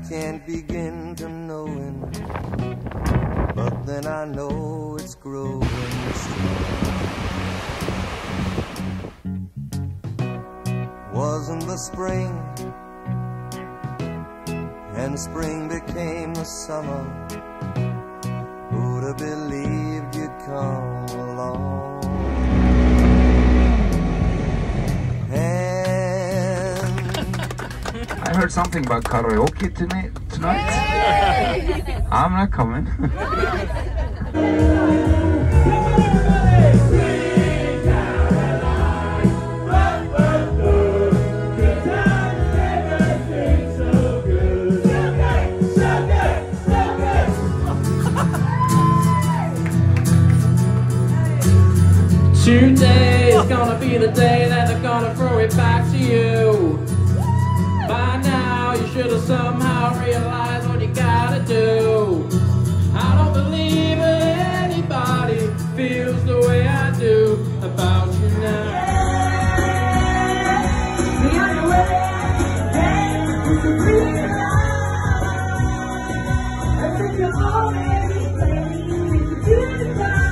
can't begin to knowing, but then I know it's growing strong. Wasn't the spring, and spring became the summer. Who'd have believed you'd come along? I heard something about karaoke tonight. I'm not coming. Today is gonna be the day that they're gonna throw it back to you. By now you should have somehow realized what you gotta do. I don't believe anybody feels the way I do about you now. We on your way, it's a free ride. I think you're already ready to goodbye.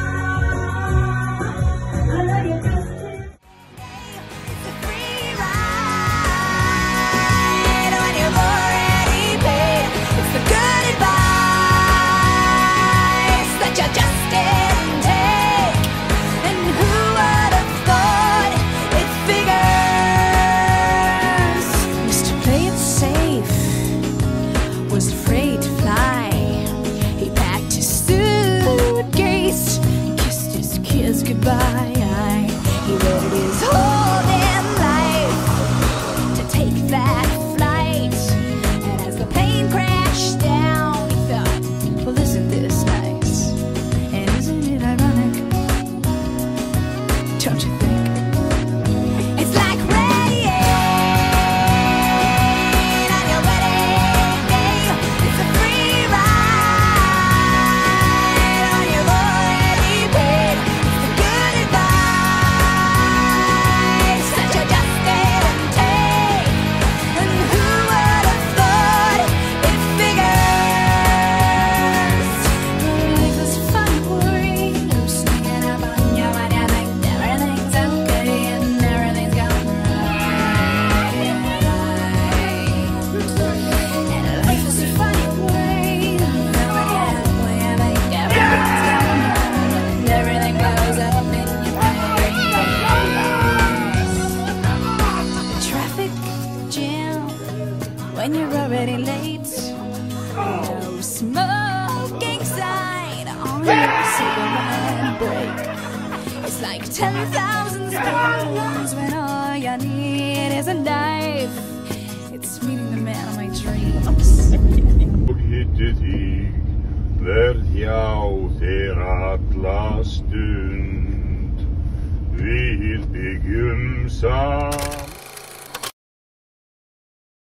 Goodbye. He waited his whole damn life to take that flight, and as the plane crashed down, he thought, well, isn't this nice? And isn't it ironic? Don't you think? It's like rain on your wedding day. It's a free ride on your already paid. When you're already late, no smoking sign on your Superman break. It's like 10,000 stones when all you need is a knife. It's meeting the man of my dreams. Hittið þig, verð hjá þér alla stund. Við byggjum saman.